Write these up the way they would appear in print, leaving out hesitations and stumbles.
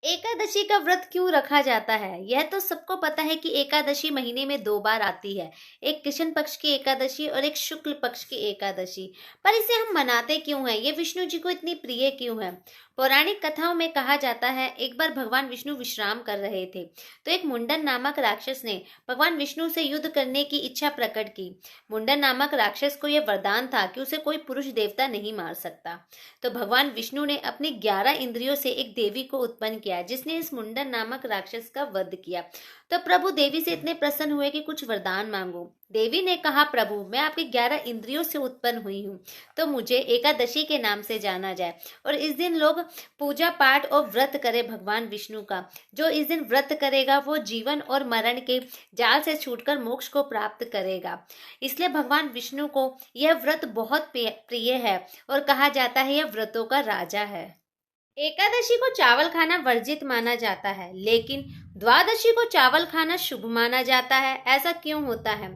एकादशी का व्रत क्यों रखा जाता है? यह तो सबको पता है कि एकादशी महीने में 2 बार आती है। एक कृष्ण पक्ष की एकादशी और एक शुक्ल पक्ष की एकादशी। पर इसे हम मनाते क्यों हैं? ये विष्णु जी को इतनी प्रिय क्यों है? पौराणिक कथाओं में कहा जाता है, एक बार भगवान विष्णु विश्राम कर रहे थे, तो एक मुंडन नामक राक्षस ने भगवान विष्णु से युद्ध करने की इच्छा प्रकट की। मुंडन नामक राक्षस को यह वरदान था कि उसे कोई पुरुष देवता नहीं मार सकता। तो भगवान विष्णु ने अपनी 11 इंद्रियों से एक देवी को उत्पन्न किया, जिसने इस मुंडन नामक राक्षस का वध किया। तो प्रभु देवी से इतने प्रसन्न हुए कि कुछ वरदान मांगो। देवी ने कहा, प्रभु मैं आपकी 11 इंद्रियों से उत्पन्न हुई हूँ, तो मुझे एकादशी के नाम से जाना जाए। और इस दिन लोग पूजा पाठ और व्रत करे भगवान विष्णु का। जो इस दिन व्रत करेगा वो जीवन और मरण के जाल से छूटकर मोक्ष को प्राप्त करेगा। इसलिए भगवान विष्णु को यह व्रत बहुत प्रिय है और कहा जाता है यह व्रतों का राजा है। एकादशी को चावल खाना वर्जित माना जाता है, लेकिन द्वादशी को चावल खाना शुभ माना जाता है। ऐसा क्यों होता है?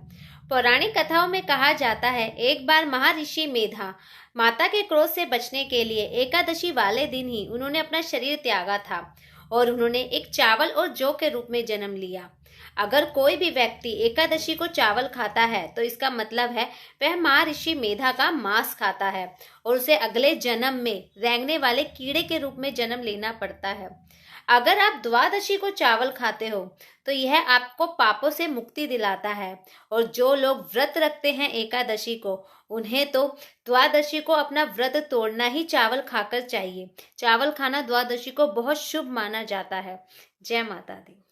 पौराणिक कथाओं में कहा जाता है, एक बार महर्षि मेधा माता के क्रोध से बचने के लिए एकादशी वाले दिन ही उन्होंने अपना शरीर त्यागा था और उन्होंने एक चावल और जौ के रूप में जन्म लिया। अगर कोई भी व्यक्ति एकादशी को चावल खाता है तो इसका मतलब है वह महर्षि मेधा का मांस खाता है और उसे अगले जन्म में रेंगने वाले कीड़े के रूप में जन्म लेना पड़ता है। अगर आप द्वादशी को चावल खाते हो तो यह आपको पापों से मुक्ति दिलाता है। और जो लोग व्रत रखते हैं एकादशी को, उन्हें तो द्वादशी को अपना व्रत तोड़ना ही चावल खाकर चाहिए। चावल खाना द्वादशी को बहुत शुभ माना जाता है। जय माता दी।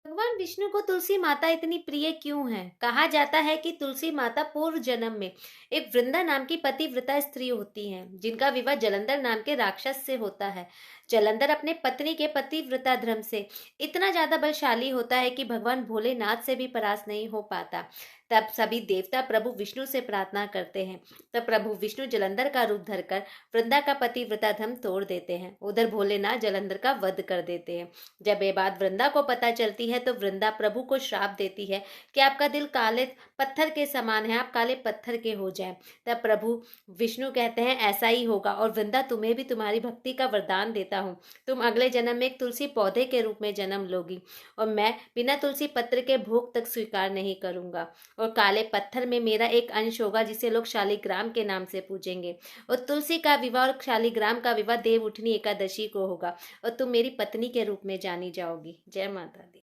भगवान विष्णु को तुलसी माता इतनी प्रिय क्यों है? कहा जाता है कि तुलसी माता पूर्व जन्म में एक वृंदा नाम की पतिव्रता स्त्री होती हैं, जिनका विवाह जलंधर नाम के राक्षस से होता है। जलंधर अपने पत्नी के पतिव्रता धर्म से इतना ज्यादा बलशाली होता है कि भगवान भोलेनाथ से भी परास्त नहीं हो पाता। तब सभी देवता प्रभु विष्णु से प्रार्थना करते हैं। तब प्रभु विष्णु जलंधर का रूप धरकर वृंदा का पतिव्रता धर्म तोड़ देते हैं। उधर भोलेनाथ जलंधर का वध कर देते हैं। जब ये बात वृंदा को पता चलती है तो वृंदा प्रभु को श्राप देती है कि आपका दिल काले पत्थर के समान है, आप काले पत्थर के हो जाएं। तब प्रभु विष्णु कहते हैं ऐसा ही होगा, और वृंदा तुम्हें भी तुम्हारी भक्ति का वरदान देता हूँ। तुम अगले जन्म में एक तुलसी पौधे के रूप में जन्म लोगी और मैं बिना तुलसी पत्र के भोग तक स्वीकार नहीं करूंगा। और काले पत्थर में मेरा एक अंश होगा जिसे लोग शालिग्राम के नाम से पूजेंगे। और तुलसी का विवाह और शालिग्राम का विवाह देव उठनी एकादशी को होगा और तुम मेरी पत्नी के रूप में जानी जाओगी। जय माता दी।